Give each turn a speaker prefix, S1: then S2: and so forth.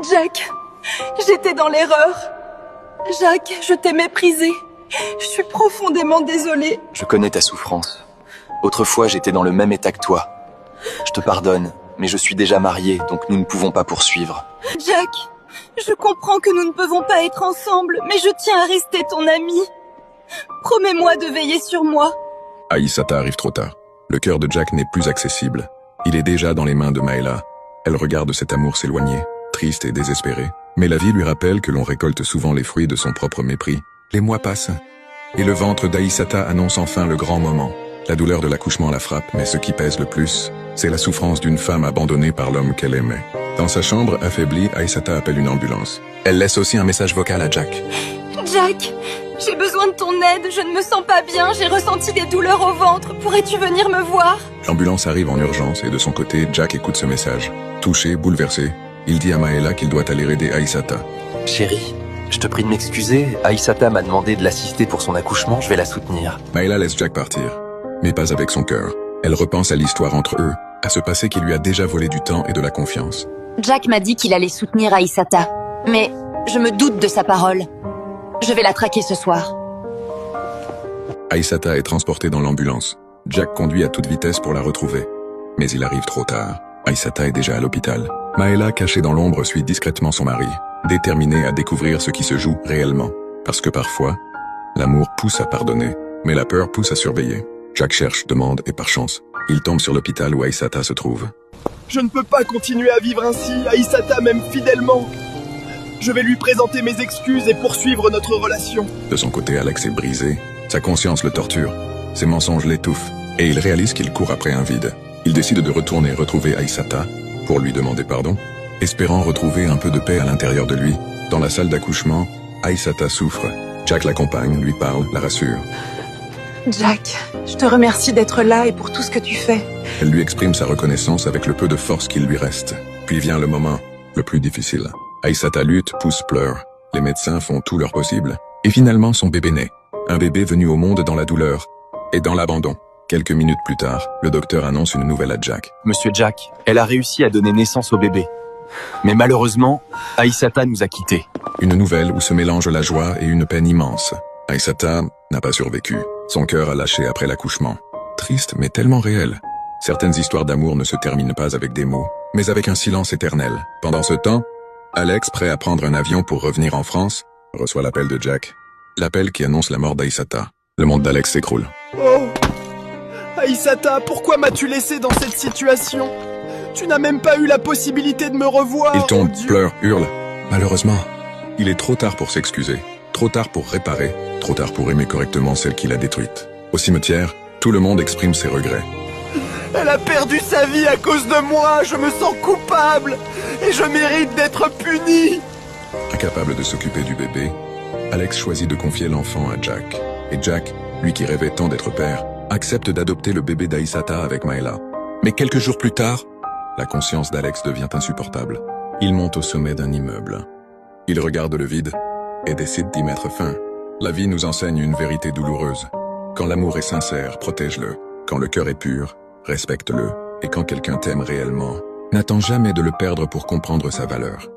S1: Jack, j'étais dans l'erreur. Jack, je t'ai méprisé. Je suis profondément désolée.
S2: Je connais ta souffrance. Autrefois, j'étais dans le même état que toi. Je te pardonne, mais je suis déjà marié, donc nous ne pouvons pas poursuivre.
S1: Jack, je comprends que nous ne pouvons pas être ensemble, mais je tiens à rester ton ami. Promets-moi de veiller sur moi.
S3: Aïssata arrive trop tard. Le cœur de Jack n'est plus accessible. Il est déjà dans les mains de Maëla. Elle regarde cet amour s'éloigner, triste et désespéré. Mais la vie lui rappelle que l'on récolte souvent les fruits de son propre mépris. Les mois passent, et le ventre d'Aïssata annonce enfin le grand moment. La douleur de l'accouchement la frappe, mais ce qui pèse le plus, c'est la souffrance d'une femme abandonnée par l'homme qu'elle aimait. Dans sa chambre, affaiblie, Aïssata appelle une ambulance. Elle laisse aussi un message vocal à Jack.
S1: Jack, j'ai besoin de ton aide, je ne me sens pas bien, j'ai ressenti des douleurs au ventre. Pourrais-tu venir me voir?
S3: L'ambulance arrive en urgence et de son côté, Jack écoute ce message. Touché, bouleversé, il dit à Maëla qu'il doit aller aider Aïssata.
S2: Chérie, je te prie de m'excuser. Aïssata m'a demandé de l'assister pour son accouchement, je vais la soutenir.
S3: Maëla laisse Jack partir, mais pas avec son cœur. Elle repense à l'histoire entre eux, à ce passé qui lui a déjà volé du temps et de la confiance.
S4: Jack m'a dit qu'il allait soutenir Aïssata, mais je me doute de sa parole. Je vais la traquer ce soir.
S3: Aïssata est transportée dans l'ambulance. Jack conduit à toute vitesse pour la retrouver. Mais il arrive trop tard. Aïssata est déjà à l'hôpital. Maëla, cachée dans l'ombre, suit discrètement son mari, déterminée à découvrir ce qui se joue réellement. Parce que parfois, l'amour pousse à pardonner, mais la peur pousse à surveiller. Jack cherche, demande et par chance, il tombe sur l'hôpital où Aïssata se trouve.
S5: Je ne peux pas continuer à vivre ainsi, Aïssata m'aime fidèlement. Je vais lui présenter mes excuses et poursuivre notre relation.
S3: De son côté, Alex est brisé. Sa conscience le torture. Ses mensonges l'étouffent. Et il réalise qu'il court après un vide. Il décide de retourner retrouver Aïssata pour lui demander pardon, espérant retrouver un peu de paix à l'intérieur de lui. Dans la salle d'accouchement, Aïssata souffre. Jack l'accompagne, lui parle, la rassure.
S1: Jack, je te remercie d'être là et pour tout ce que tu fais.
S3: Elle lui exprime sa reconnaissance avec le peu de force qu'il lui reste. Puis vient le moment le plus difficile. Aïssata lutte, pousse, pleure. Les médecins font tout leur possible. Et finalement, son bébé naît. Un bébé venu au monde dans la douleur et dans l'abandon. Quelques minutes plus tard, le docteur annonce une nouvelle à Jack.
S2: Monsieur Jack, elle a réussi à donner naissance au bébé. Mais malheureusement, Aïssata nous a quittés.
S3: Une nouvelle où se mélangent la joie et une peine immense. Aïssata n'a pas survécu. Son cœur a lâché après l'accouchement. Triste, mais tellement réel. Certaines histoires d'amour ne se terminent pas avec des mots, mais avec un silence éternel. Pendant ce temps, Alex, prêt à prendre un avion pour revenir en France, reçoit l'appel de Jack. L'appel qui annonce la mort d'Aïssata. Le monde d'Alex s'écroule.
S5: Oh Aïssata, pourquoi m'as-tu laissé dans cette situation? Tu n'as même pas eu la possibilité de me revoir.
S3: Il tombe,
S5: oh Dieu.
S3: pleure, hurle. Malheureusement, il est trop tard pour s'excuser, trop tard pour réparer, trop tard pour aimer correctement celle qui l'a détruite. Au cimetière, tout le monde exprime ses regrets.
S5: Elle a perdu sa vie à cause de moi, je me sens coupable et je mérite d'être puni.
S3: Incapable de s'occuper du bébé, Alex choisit de confier l'enfant à Jack. Et Jack, lui qui rêvait tant d'être père, accepte d'adopter le bébé d'Aïssata avec Maëla. Mais quelques jours plus tard, la conscience d'Alex devient insupportable. Il monte au sommet d'un immeuble. Il regarde le vide et décide d'y mettre fin. La vie nous enseigne une vérité douloureuse. Quand l'amour est sincère, protège-le. Quand le cœur est pur, respecte-le. Et quand quelqu'un t'aime réellement, n'attends jamais de le perdre pour comprendre sa valeur.